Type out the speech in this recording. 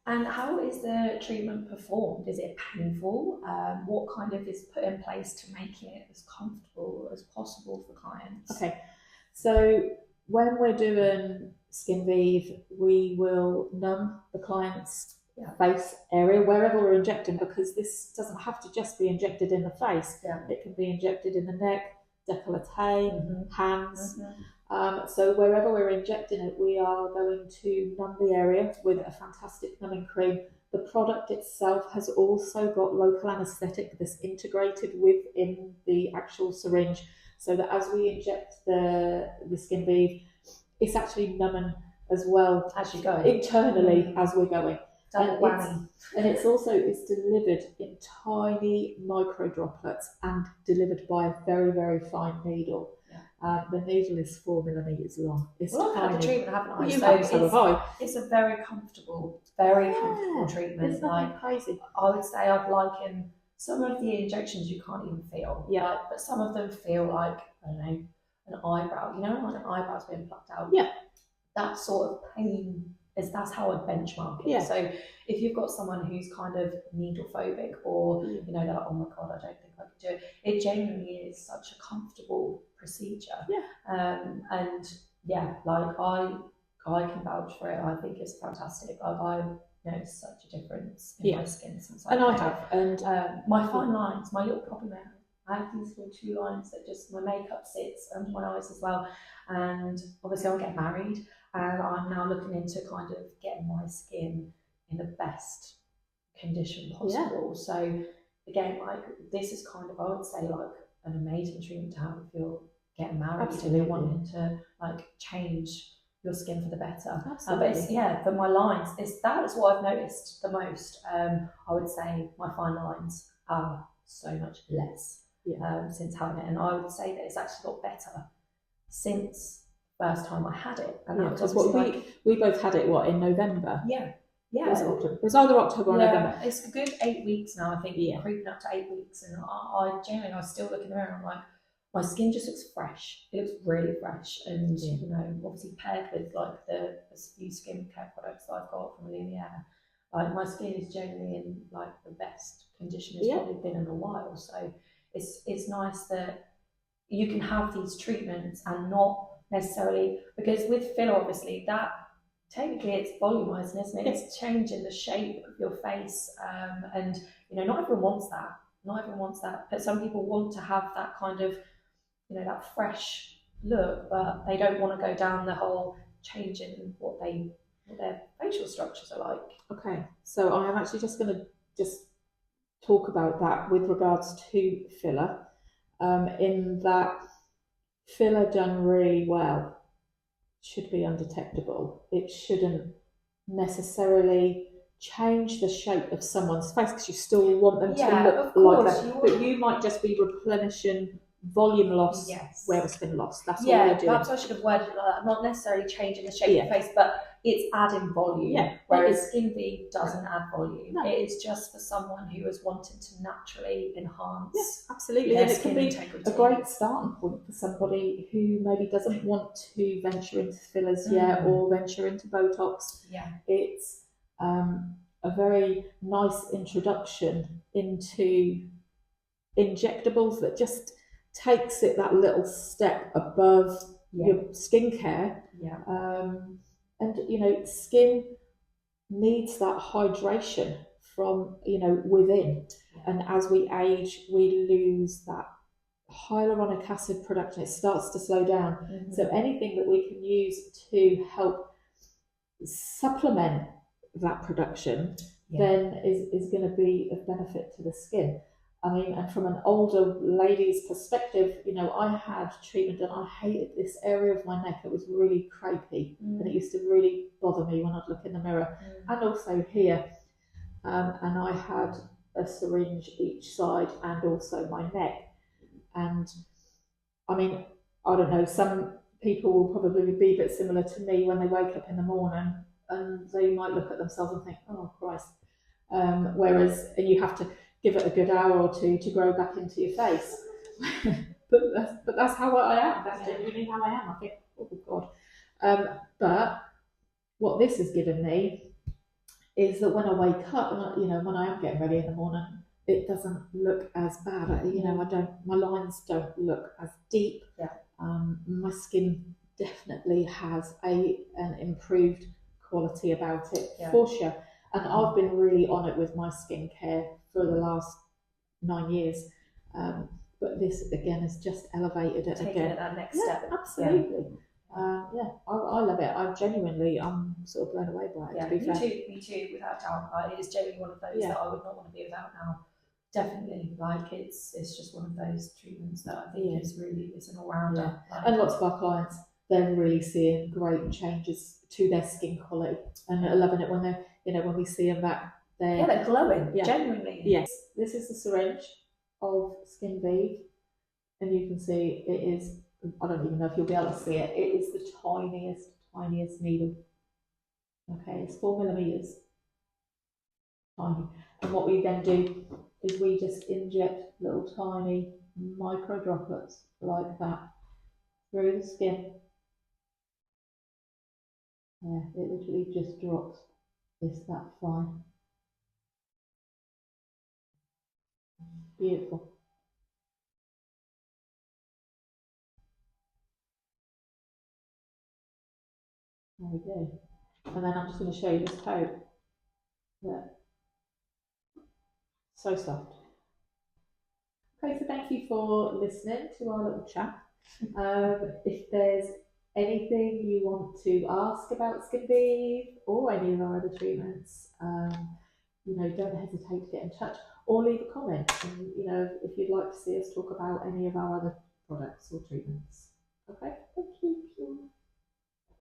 And how is the treatment performed? Is it painful? What kind of is put in place to make it as comfortable as possible for clients? Okay, so when we're doing Skinvive, we will numb the client's face area wherever we're injecting, because this doesn't have to just be injected in the face. It can be injected in the neck, décolleté, hands. So wherever we're injecting it, we are going to numb the area with a fantastic numbing cream. The product itself has also got local anaesthetic that's integrated within the actual syringe, so that as we inject the Skinvive, it's actually numbing as well as you go internally as we're going. And it's delivered in tiny micro droplets and delivered by a very, very fine needle. The needle is 4 millimeters long. It's I've had the treatment, haven't I? It's a very comfortable treatment. It's nothing crazy. I would say I'd liken some of the injections you can't even feel. But some of them feel like, I don't know, an eyebrow. You know, like an eyebrow's being plucked out. That sort of pain that's how I benchmark it. So if you've got someone who's kind of needle phobic, or you know, they're like, oh my god, I don't think I could do it. It genuinely is such a comfortable procedure. And like I can vouch for it. I think it's fantastic. I noticed such a difference in my skin since I have. And my fine lines, my little problem area, I have these little 2 lines that just my makeup sits under my eyes as well. And obviously I'm getting married, and I'm now looking into kind of getting my skin in the best condition possible. So again, like, this is kind of, I would say, like an amazing treatment to have if you're getting married and you're wanting to like change your skin for the better. But my lines, that is what I've noticed the most. I would say my fine lines are so much less since having it, and I would say that it's actually got better since first time I had it. And that was we both had it in November. It was either October or November. It's a good 8 weeks now, I think. Creeping up to 8 weeks, and I genuinely, I was still looking around, I'm like, my skin just looks fresh. It looks really fresh, and you know, obviously paired with like the few skincare products that I've got from Lumiere, like my skin is generally in like the best condition it's probably been in a while. So it's nice that you can have these treatments and not necessarily, because with filler, obviously that technically it's volumizing, isn't it? It's changing the shape of your face, and you know, not everyone wants that. But some people want to have that kind of, you know, that fresh look, but they don't want to go down the whole changing what their facial structures are like. Okay, so I am actually just going to talk about that with regards to filler, in that filler done really well should be undetectable. It shouldn't necessarily change the shape of someone's face, because you still want them to look like that. But you might just be replenishing volume loss where it's been lost. That's what you're doing. Perhaps I should have worded it like that. Not necessarily changing the shape of the face, but it's adding volume. Whereas Skinvive doesn't add volume. It is just for someone who is wanting to naturally enhance. Absolutely. And it can be a great starting point for somebody who maybe doesn't want to venture into fillers yet, or venture into Botox. It's a very nice introduction into injectables that just takes it that little step above your skincare. And you know, skin needs that hydration from, you know, within. And as we age, we lose that hyaluronic acid production. It starts to slow down. So anything that we can use to help supplement that production then is going to be of benefit to the skin. I mean, and from an older lady's perspective, you know, I had treatment and I hated this area of my neck. It was really crepey, and it used to really bother me when I'd look in the mirror, and also here. And I had a syringe each side and also my neck. And I mean, I don't know, some people will probably be a bit similar to me when they wake up in the morning and they might look at themselves and think, oh Christ. Whereas, and you have to give it a good hour or two to grow back into your face. but that's how I am. That's genuinely how I am. I think, oh God. But what this has given me is that when I wake up, and you know, when I am getting ready in the morning, it doesn't look as bad. You know, my lines don't look as deep. Yeah. My skin definitely has an improved quality about it, for sure. And I've been really on it with my skincare for the last 9 years. But this again has just elevated it again. It that next step. Absolutely. I love it. I'm sort of blown away by it. Yeah, to be fair. Me too, without doubt. It is genuinely one of those that I would not want to be without now. Definitely, like it's just one of those treatments that I think is really, it's an all-rounder. And lots of our clients, they're really seeing great changes to their skin quality, and they're loving it when they, you know, when we see them back. They're glowing, genuinely. Yes, this is the syringe of Skinvive, and you can see it is, I don't even know if you'll be able to see it, it is the tiniest needle. Okay, it's 4 millimeters, tiny. And what we then do is we just inject little tiny micro droplets like that through the skin. Yeah, it literally just drops. It's that fine. Beautiful. There we go. And then I'm just going to show you this coat. Yeah. So soft. Okay, so thank you for listening to our little chat. If there's anything you want to ask about Skinvive or any of our other treatments, you know, don't hesitate to get in touch or leave a comment. And, you know, if you'd like to see us talk about any of our other products or treatments. Okay, thank you.